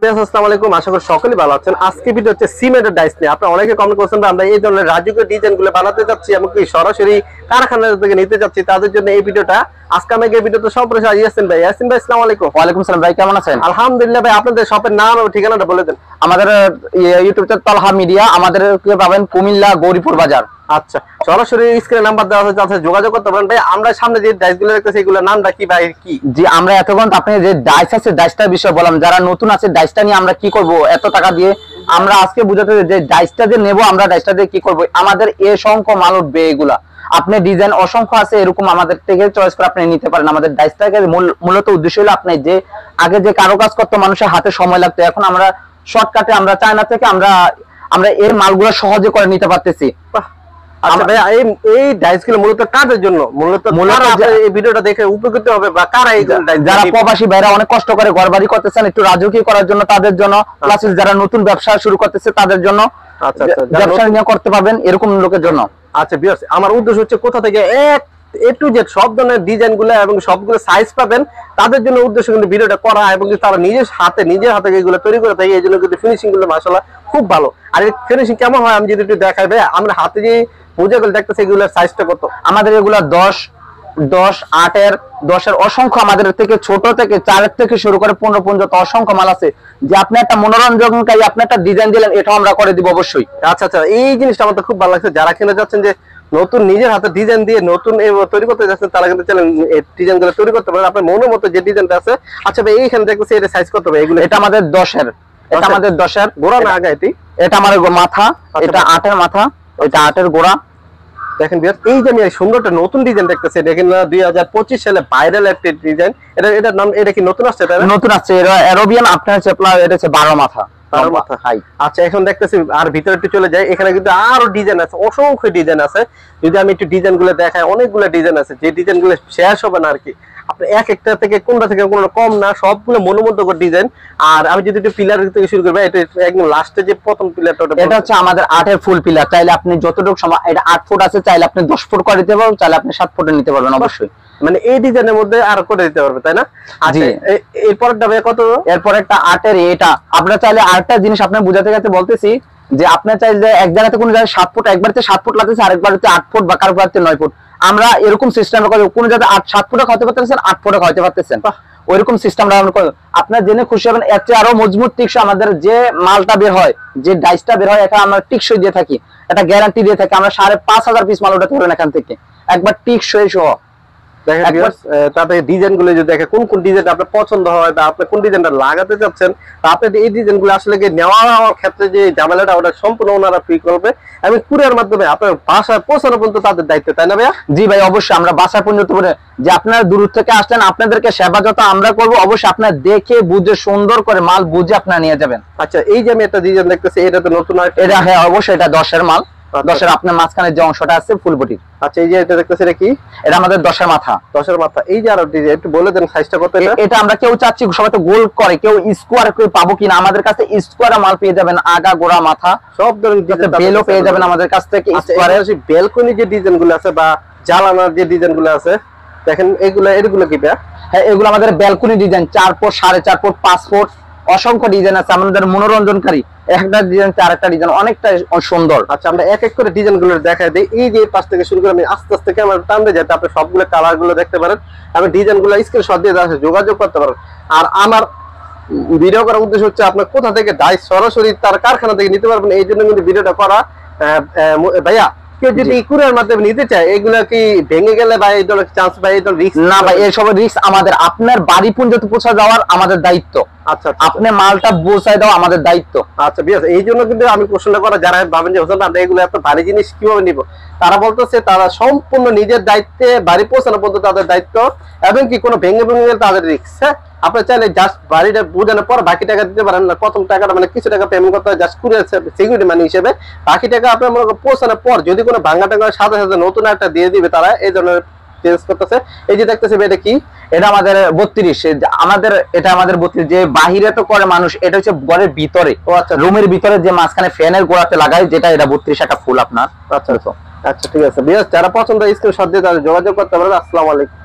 আসসালামু আলাইকুম, আশা করি সকলেই ভালো আছেন। আজকে ভিডিও হচ্ছে সিমেন্টের ডাইস নিয়ে। আপনারা অনেকে কমেন্ট করছেন আমরা এই ধরনের রাজকীয় ডিজাইনগুলো বানাতে যাচ্ছি, এমনকি সরাসরি কারখানা থেকে নিতে যাচ্ছি, তাদের জন্য এই ভিডিওটা। আজকে আমি এই ভিডিওতে সম্পর্কে ইয়াসিন ভাই। ইয়াসিন ভাই আসসালামু আলাইকুম। ওয়ালাইকুম সালাম ভাই, কেমন আছেন? আলহামদুলিল্লাহ ভাই। আপনাদের শপের নাম এবং ঠিকানাটা বলে দেন। আমাদের ইউটিউব চ্যানেল তালহা মিডিয়া, আমাদের পাবেন কুমিল্লা গৌরীপুর বাজার। আচ্ছা, সরাসরি স্ক্রিনে নাম্বার দেওয়া হয়েছে, আপনারা যোগাযোগ করতে পারেন। ভাই আমরা সামনে যে ডাইসগুলো দেখতেছি এগুলোর নামটা কি ভাই? কি জি, আমরা এতক্ষণ আপনি যে ডাইস আছে ডাইসটার বিষয়ে বললাম, যারা নতুন আছে ডাইসটা নিয়ে আমরা কি করব এত টাকা দিয়ে, আমরা আজকে বুঝাতে যে ডাইসটা যে নেব আমরা ডাইসটা দিয়ে কি করব, আমাদের এ সংখ্য মাল উঠবে। এগুলা আপনি ডিজাইন অসংখ্য আছে, এরকম আমাদের থেকে চয়েস করে আপনি নিতে পারেন। আমাদের ডাইসটাকে মূলত উদ্দেশ্য হলো আপনি যে আগে যে কারো কাজ করতে মানুষের হাতে সময় লাগতো, এখন আমরা শর্টকাটে আমরা চায়না থেকে আমরা এর মালগুলো সহজে করে নিতে পারতেছি। আচ্ছা ভাই, এই ডাইসগুলো মূলত কাদের জন্য? মূলত এই ভিডিওটা দেখে উপকৃত হবে বা কারা এই যারা প্রবাসী ভাইরা অনেক কষ্ট করে ঘরবাড়ি করতেছেন, একটু রাজকীয় করার জন্য তাদের জন্য, প্লাস যারা নতুন ব্যবসা শুরু করতেছে তাদের জন্য, আচ্ছা ব্যবসা নিয়ে করতে পারবেন এরকম লোকের জন্য। আচ্ছা ভিউয়ার্স, আমার উদ্দেশ্য হচ্ছে কোথা থেকে এ টু জেড সব ধরনের ডিজাইনগুলো এবং সবগুলো সাইজ পাবেন, তাদের জন্য উদ্দেশ্য কিন্তু ভিডিওটা করা, এবং তারা নিজের হাতে এগুলো তৈরি করে থাকে। এই জন্য কিন্তু ফিনিশিং গুলো মাশাআল্লাহ খুব ভালো। আর এই ফিনিশিং কেমন হয় আমি যদি একটু দেখাই ভাই। আমরা হাতে যে পূজাগুলো দেখতেছি এগুলোর সাইজটা কত? আমাদের এগুলা 10, 8-এর 10-এর অসংখ্য, আমাদের থেকে ছোট থেকে 4 থেকে শুরু করে 15 পর্যন্ত অসংখ্য মাল আছে। যে আপনি একটা মনোরঞ্জনকারী আপনি একটা ডিজাইন দিলেন, এটাও আমরা করে দিব অবশ্যই। আচ্ছা, এই জিনিসটা আমার তো খুব ভালো লাগছে। যারা কিনে যাচ্ছেন যে নতুন নিজের হাতে ডিজাইন দিয়ে নতুন তৈরি করতে যাচ্ছেন, তারা কিন্তু চাইলেন এই ডিজাইনগুলো তৈরি করতে পারেন আপনার মনের মতো যে ডিজাইনটা আছে। আচ্ছা ভাই, এইখানে দেখতেছি এটা সাইজ কত ভাই? এগুলো এটা আমাদের 10-এর, এটা আমাদের 10-এর গোড়া না আগা? এটা আমাদের মাথা, এটা 8-এর মাথা, এটা 8-এর গোড়া। দেখেন এই যে আমি সুন্দর একটা নতুন ডিজাইন দেখতেছি, দেখেন 2025 সালে ভাইরাল একটা ডিজাইন। এটার নাম, এটা কি নতুন আসছে? নতুন আসছে, অ্যারোবিয়ান আপনার হচ্ছে এটা হচ্ছে 12 মাথা। আচ্ছা, এখন দেখতেছি আর ভিতরে একটু চলে যায়, এখানে কিন্তু আরো ডিজাইন আছে, অসংখ্য ডিজাইন আছে। যদি আমি একটু ডিজাইন গুলো দেখাই, অনেকগুলো ডিজাইন আছে, যে ডিজাইন গুলো শেষ হবে না আর কি। আপনি এক একটা থেকে কোনটা থেকে কোনো কম না, সবগুলো মনোমুগ্ধকর ডিজাইন। আর আমি যদি একটু পিলার থেকে শুরু করি, এটা একদম লাস্টে যে প্রথম পিলারটা, এটা হচ্ছে আমাদের 8-এর ফুল পিলার। চাইলে আপনি যতটুকু সময়, এটা 8 ফুট আছে, চাইলে আপনি 10 ফুট করে দিতে পারবেন, চাইলে আপনি 7 ফুটে নিতে পারবেন অবশ্যই। মানে এই ডিজাইনের মধ্যে আর করে দিতে পারবে, তাই না? আচ্ছা, এরপরটা কত? এরপর একটা 8-এর, এটা আপনারা চাইলে আরেকটা জিনিস আপনার বুঝাতে গেছে বলতেছি, যে আপনার চাইলে এক জায়গাতে কোনো জায়গায় 7 ফুট, একবারতে 7 ফুট লাগতেছে, আরেকবার হচ্ছে 8 ফুট বা কারো 9 ফুট। আমরা এরকম সিস্টেম করে কোন জায়গায় 7 ফুটে খাওয়াতে পারতেছেন, 8 ফুটে খাওয়াতে পারতেছেন, ওইরকম সিস্টেমটা আমরা করি। আপনার জেনে খুশি হবেন, এর চেয়ে আরো মজবুত টিকসই আমাদের যে মালটা বের হয়, যে ডাইসটা বের হয়, এটা আমরা টিকসই দিয়ে থাকি, এটা গ্যারান্টি দিয়ে থাকি। আমরা 5,500 পিস মাল উঠাতে পারবেন এখান থেকে, একবার টিকসই সহ। তাতে ডিজাইন গুলো যদি দেখে কোন ডিজাইন আপনার পছন্দ হয় বা আপনি কোন ডিজাইনটা লাগাতে চাচ্ছেন, আপনি এই ডিজাইন গুলো আসলে নেওয়ার ক্ষেত্রে যে ঝামেলাটা, ওটা সম্পূর্ণ ওনারা ফ্রি করবে। আমি কুরিয়ার মাধ্যমে আপনার বাসায় পৌঁছানো পর্যন্ত তাদের দায়িত্ব, তাই না ভাইয়া? জি ভাই, অবশ্যই আমরা বাসায় পর্যন্ত করে, যে আপনারা দূর থেকে আসলেন, আপনাদেরকে সেবা যত আমরা করবো, অবশ্যই আপনার দেখে বুঝে সুন্দর করে মাল বুঝে আপনারা নিয়ে যাবেন। আচ্ছা, এই যে আমি একটা ডিজাইন দেখতেছি, এটা তো নতুন, এটা হ্যাঁ অবশ্যই, এটা 10-এর মাল। 10-এর আপনার মাঝখানে যে অংশটা আছে ফুল বডি। আচ্ছা, এই যে এটা দেখতেছি, এটা কি? এটা আমাদের 10-এর মাথা। 10-এর মাথা। এই যে আরো ডিজাইন একটু বলে দেন সাইজটা কত? এটা আমরা কেউ চাচ্ছি সবাই তো গোল করে, কেউ স্কোয়ার কেউ পাবো কিনা, আমাদের কাছে স্কোয়ার মাল পেয়ে যাবেন, আগা গোড়া মাথা সব ধরনের ডিজাইন, বেলও পেয়ে যাবেন আমাদের কাছ থেকে। স্কোয়ারের যে বেলকনি যে ডিজাইন গুলো আছে বা জানালার যে ডিজাইন গুলো আছে, দেখেন এগুলো কি ভাইয়া? হ্যাঁ, এগুলো আমাদের balcony design, 4 foot, 4.5 foot, 5 foot, অসংখ্য ডিজাইন আছে আমাদের মনোরঞ্জনকারী। একটা ডিজাইন আরেকটা ডিজাইন অনেকটা সুন্দর। আচ্ছা, আমরা এক এক করে ডিজাইন গুলো দেখাই দিই। এই যে পাশ থেকে শুরু করে আমি আস্তে আস্তে ক্যামেরা টানতে যাতে আপনি সবগুলো কালার গুলো দেখতে পারেন, আমি ডিজাইন গুলো স্ক্রিনশট দিয়ে যোগাযোগ করতে পারেন। আর আমার ভিডিও করার উদ্দেশ্য হচ্ছে আপনার কোথা থেকে ডাইস সরাসরি তার কারখানা থেকে নিতে পারবেন, এই জন্য কিন্তু ভিডিওটা করা। ভাইয়া, কেউ যদি কুরিয়ার মাধ্যমে নিতে চায়, এগুলা কি ভেঙে গেলে বা এই ধরনের চান্স বা এই ধরনের রিস্ক? না ভাই, এইসব রিস্ক আমাদের, আপনার বাড়ি পর্যন্ত পৌঁছে যাওয়ার আমাদের দায়িত্ব। আচ্ছা, আপনি মালটা পৌঁছায় দাও আমাদের দায়িত্ব। আচ্ছা বিয়াস, এই জন্য কিন্তু আমি প্রশ্নটা করা, যারা ভাবেন যে হোসেন আমরা এগুলো এত ভারী জিনিস কিভাবে নিব, তারা বলতেছে তারা সম্পূর্ণ নিজের দায়িত্বে বাড়ি পৌঁছানো পর্যন্ত তাদের দায়িত্ব, এবং কি কোনো ভেঙে গেলে তাদের রিস্ক। হ্যাঁ, আপনি চাইলে জাস্ট বাড়িটা বোঝানোর পর বাকি টাকা দিতে পারেন না, প্রথম টাকাটা মানে কিছু টাকা পেমেন্ট করতে হয় জাস্ট কুরিয়ার সিকিউরিটি মানি হিসেবে। বাকি টাকা আপনার মনে করেন পৌঁছানোর পর যদি কোনো ভাঙা টাকা সাথে সাথে নতুন একটা দিয়ে দিবে তারা, এই ধরনের চেঞ্জ করতেছে। এই যে দেখতেছে এটা কি? এটা আমাদের 32, আমাদের এটা আমাদের 32, যে বাহিরে তো করে মানুষ, এটা হচ্ছে ঘরের ভিতরে, রুমের ভিতরে যে মাঝখানে ফ্যানের গোড়াতে লাগায়, যেটা এটা 32 একটা ফুল আপনার। আচ্ছা, ঠিক আছে। যারা পছন্দ স্ক্রিনশট দিয়ে তাদের যোগাযোগ করতে পারেন। আসসালামু আলাইকুম।